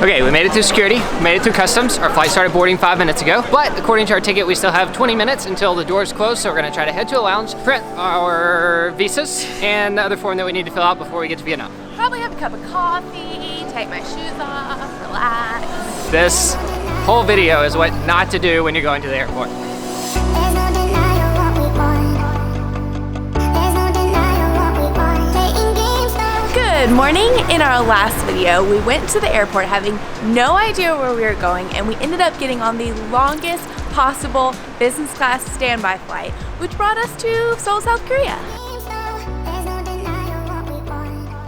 Okay, we made it through security, made it through customs. Our flight started boarding 5 minutes ago, but according to our ticket, we still have 20 minutes until the doors close, so we're gonna try to head to a lounge, print our visas, and the other form that we need to fill out before we get to Vietnam. Probably have a cup of coffee, take my shoes off, relax. This whole video is what not to do when you're going to the airport. Good morning. In our last video, we went to the airport having no idea where we were going, and we ended up getting on the longest possible business class standby flight, which brought us to Seoul, South Korea.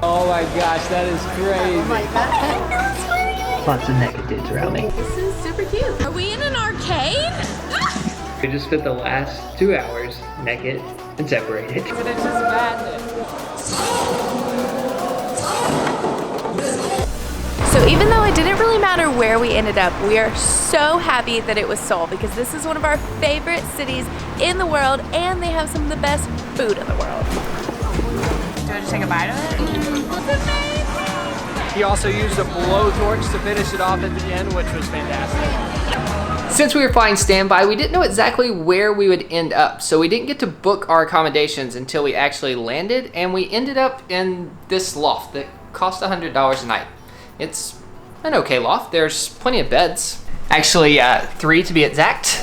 Oh my gosh, that is crazy. Oh my God. Lots of naked dudes around me. This is super cute. Are we in an arcade? We just spent the last 2 hours naked and separated. But it's just madness. So even though it didn't really matter where we ended up, we are so happy that it was Seoul because this is one of our favorite cities in the world and they have some of the best food in the world. Do I just take a bite of it? It's amazing! He also used a blowtorch to finish it off at the end, which was fantastic. Since we were flying standby, we didn't know exactly where we would end up, so we didn't get to book our accommodations until we actually landed, and we ended up in this loft that cost $100 a night. It's an okay loft. There's plenty of beds. Actually, 3 to be exact.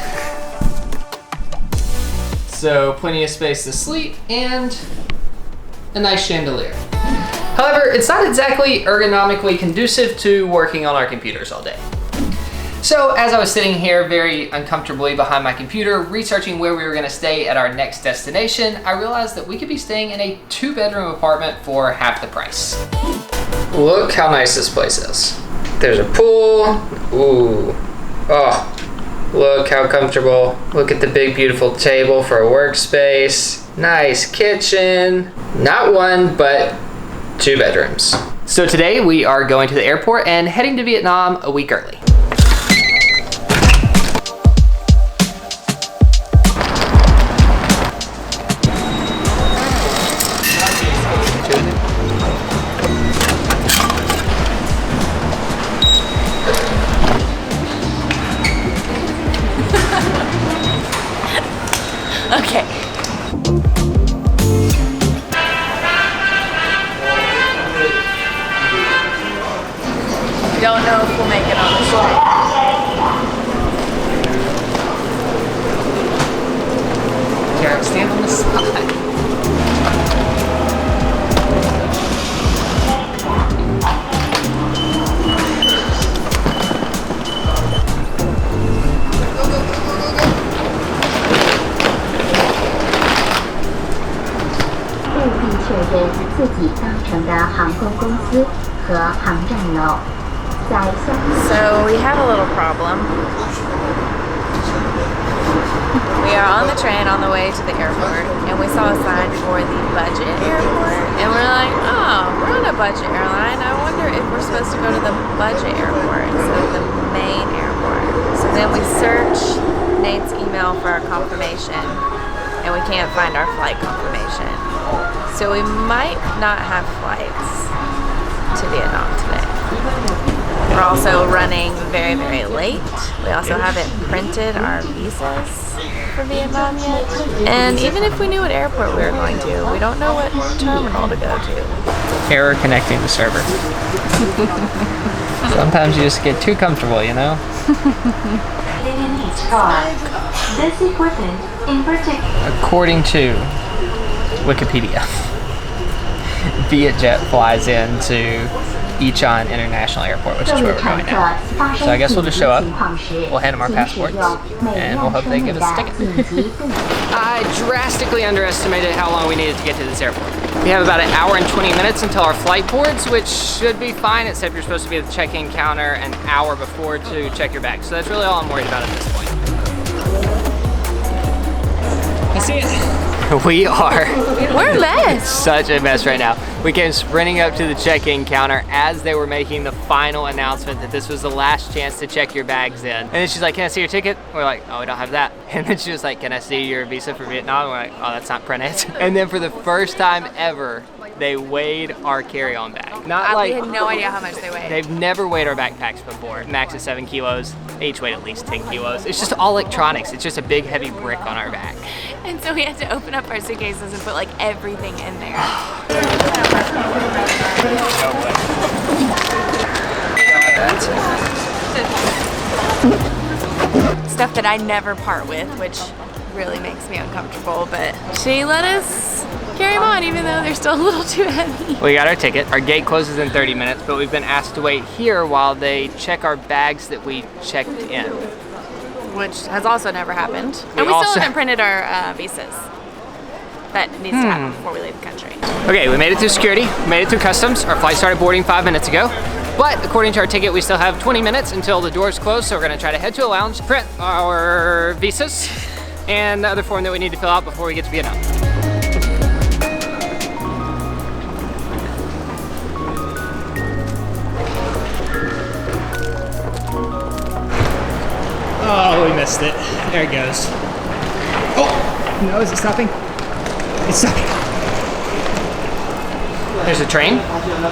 So plenty of space to sleep and a nice chandelier. However, it's not exactly ergonomically conducive to working on our computers all day. So as I was sitting here very uncomfortably behind my computer, researching where we were gonna stay at our next destination, I realized that we could be staying in a 2-bedroom apartment for half the price. Look how nice this place is. There's a pool. Ooh. Oh, look how comfortable. Look at the big, beautiful table for a workspace. Nice kitchen. Not 1, but 2 bedrooms. So today we are going to the airport and heading to Vietnam a week early. Okay. Don't know if we'll make it on the street. Jared, stand on the side. So we have a little problem. We are on the train on the way to the airport and we saw a sign for the budget airport and we're like, oh, we're on a budget airline. I wonder if we're supposed to go to the budget airport instead of the main airport. So then we search Nate's email for our confirmation and we can't find our flight confirmation. So we might not have flights to Vietnam today. We're also running very, very late. We also haven't printed our visas for Vietnam yet. And even if we knew what airport we were going to, we don't know what terminal to go to. Error connecting the server. Sometimes you just get too comfortable, you know? This equipment in particular. According to Wikipedia, Vietjet flies into Icheon International Airport, which is where we're going now. So I guess we'll just show up, we'll hand them our passports, and we'll hope they give us a ticket. I drastically underestimated how long we needed to get to this airport. We have about 1 hour and 20 minutes until our flight boards, which should be fine, except you're supposed to be at the check-in counter an hour before to check your bag. So that's really all I'm worried about at this point. I see it. We are. We're a mess. Such a mess right now. We came sprinting up to the check-in counter as they were making the final announcement that this was the last chance to check your bags in. And then she's like, can I see your ticket? We're like, oh, we don't have that. And then she was like, can I see your visa for Vietnam? We're like, oh, that's not printed. And then for the first time ever, they weighed our carry-on bag. Not we had no idea how much they weighed. They've never weighed our backpacks before. Max is 7 kilos. They each weighed at least 10 kilos. It's just all electronics. It's just a big heavy brick on our back. And so we had to open up our suitcases and put like everything in there. Stuff that I never part with, which really makes me uncomfortable, but she let us carry them on even though they're still a little too heavy. We got our ticket. Our gate closes in 30 minutes, but we've been asked to wait here while they check our bags that we checked in. Which has also never happened. And we still haven't printed our visas. That needs to happen before we leave the country. Okay, we made it through security, we made it through customs. Our flight started boarding 5 minutes ago. But according to our ticket, we still have 20 minutes until the doors close, so we're gonna try to head to a lounge, print our visas, and the other form that we need to fill out before we get to Vietnam. Oh, we missed it. There it goes. Oh, no, is it stopping? It's stopping. There's a train,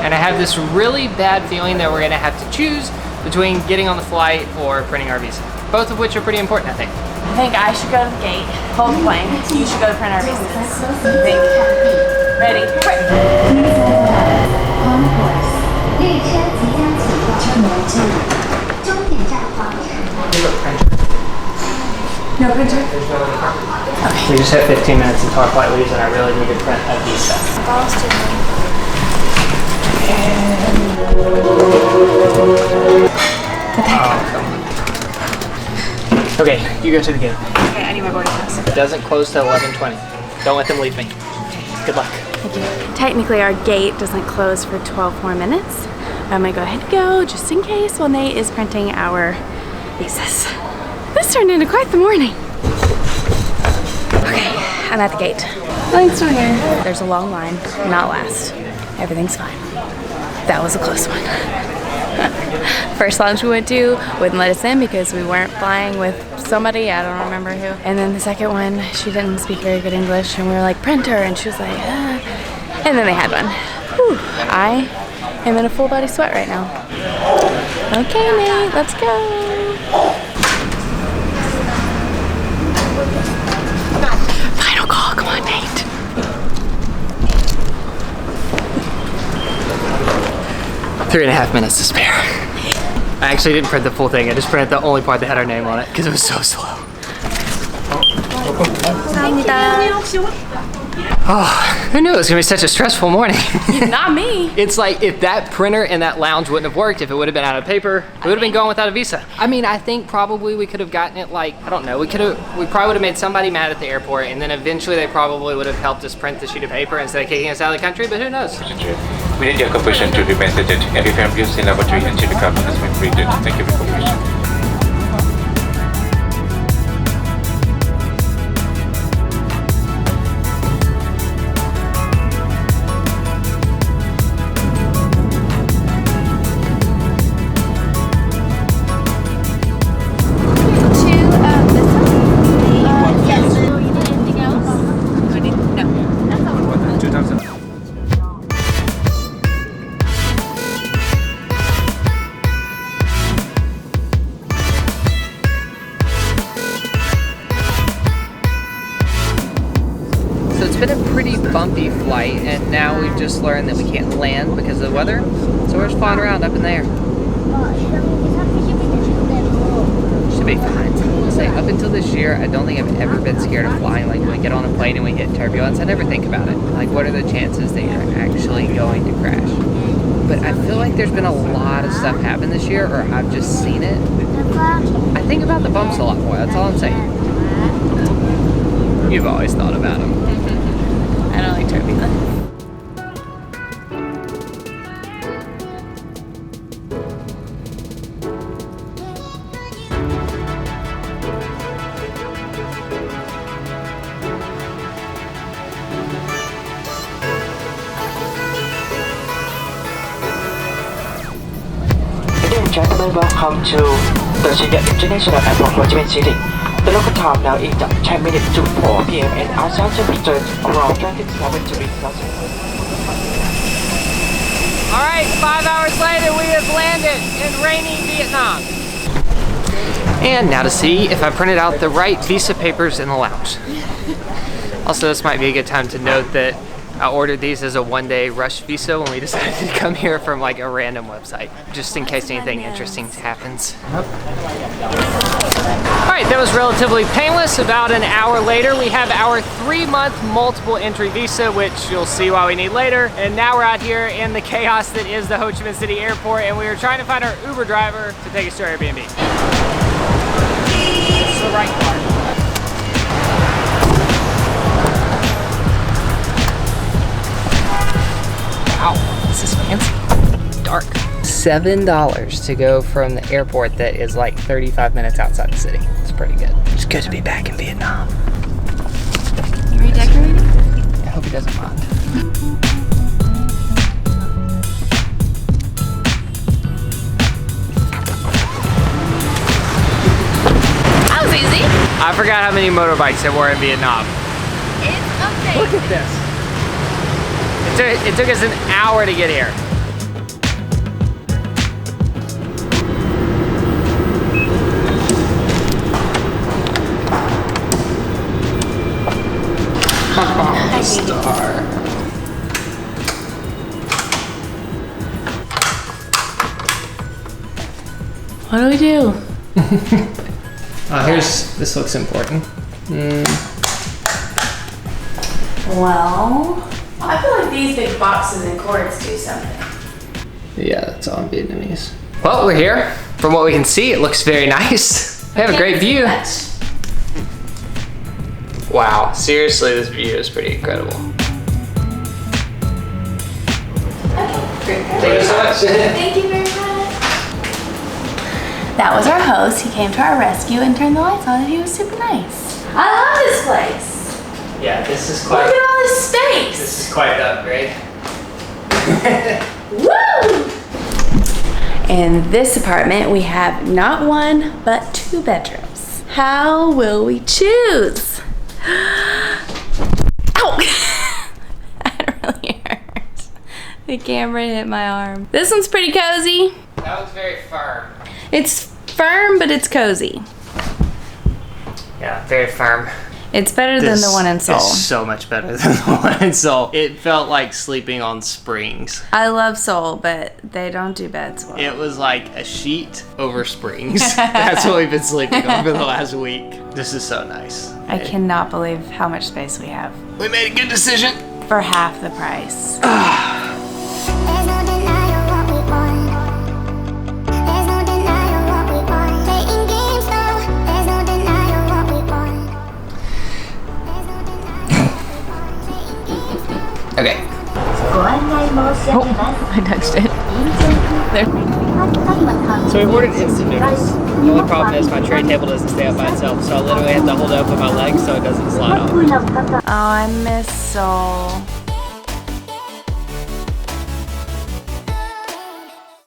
and I have this really bad feeling that we're gonna have to choose between getting on the flight or printing our visa. Both of which are pretty important, I think. I think I should go to the gate, hold the plane. You should go to print our visas. Think. Ready? Print. No printer? Okay. We just have 15 minutes until our flight leaves, and I really need to print a visa. Okay, you go to the gate. Okay, I need my boarding pass. It doesn't close till 11:20. Don't let them leave me. Good luck. Thank you. Technically, our gate doesn't close for 12 more minutes. I'm gonna go ahead and go just in case while Nate is printing our visas. This turned into quite the morning. Okay, I'm at the gate. Line's still here. There's a long line, not last. Everything's fine. That was a close one. First lounge we went to wouldn't let us in because we weren't flying with somebody, I don't remember who. And then the second one, she didn't speak very good English, and we were like, printer, and she was like, And then they had one. Whew. I am in a full body sweat right now. Okay, Nate, let's go. Final call, come on, Nate. Three and a half minutes to spare. I actually didn't print the full thing. I just printed the only part that had our name on it because it was so slow. Oh, who knew it was gonna be such a stressful morning? Not me. It's like if that printer in that lounge wouldn't have worked, if it would have been out of paper, we would have been going without a visa. I mean, I think probably we could have gotten it like, I don't know, we probably would have made somebody mad at the airport, and then eventually they probably would have helped us print the sheet of paper instead of kicking us out of the country, but who knows? We need your cooperation to remain seated. Every family use in laboratory until the carbon has been treated. Thank you for cooperation. It's been a pretty bumpy flight, and now we've just learned that we can't land because of the weather, so we're just flying around up in the air. Should be fine. Say, up until this year, I don't think I've ever been scared of flying. Like, when we get on a plane and we hit turbulence, I never think about it. Like, what are the chances that you're actually going to crash? But I feel like there's been a lot of stuff happen this year, or I've just seen it. I think about the bumps a lot more, that's all I'm saying. You've always thought about them. I don't like turbulence. Ladies and gentlemen, welcome to the Seoul International Airport, Ho Chi Minh City. The local time now is 10 minutes to 4 p.m. and outside temperature around 27 degrees Celsius. All right, 5 hours later, we have landed in rainy Vietnam. And now to see if I printed out the right visa papers in the lounge. Also, this might be a good time to note that I ordered these as a one-day rush visa when we decided to come here from like a random website, just in case anything interesting happens. All right, that was relatively painless. About an hour later, we have our 3-month multiple entry visa, which you'll see why we need later. And now we're out here in the chaos that is the Ho Chi Minh City airport, and we were trying to find our Uber driver to take us to our Airbnb. This is the right car. Wow, this is fancy. Dark. $7 to go from the airport that is like 35 minutes outside the city. It's pretty good. It's good to be back in Vietnam. You redecorating? I hope he doesn't mind. That was easy. I forgot how many motorbikes there were in Vietnam. It's amazing. Look at this. It took us an hour to get here. Oh, star. What do we do? This looks important. Well, I feel like these big boxes and cords do something. Yeah, that's all in Vietnamese. Well, we're here. From what we can see, it looks very nice. We have a great view. Wow, seriously, this view is pretty incredible. Okay, Thank you so much. Thank you very much. That was our host. He came to our rescue and turned the lights on, and he was super nice. I love this place. Yeah, this is Look quite. at all this space. This is quite the upgrade. Woo! In this apartment, we have not 1, but 2 bedrooms. How will we choose? Ow! That really hurt. The camera hit my arm. This one's pretty cozy. That one's very firm. It's firm, but it's cozy. Yeah, very firm. It's better than the one in Seoul. It's so much better than the one in Seoul. It felt like sleeping on springs. I love Seoul, but they don't do beds well. It was like a sheet over springs. That's what we've been sleeping on for the last week. This is so nice. I cannot believe how much space we have. We made a good decision. For half the price. There's no denying what we want. There's no denying what we want. Playing games though. There's no denying what we want. There's no denying what we want. Playing games though. Okay. I touched it. So we ordered instant noodles. The only problem is my tray table doesn't stay up by itself, so I literally have to hold it up with my legs so it doesn't slide off. Oh, I miss Seoul.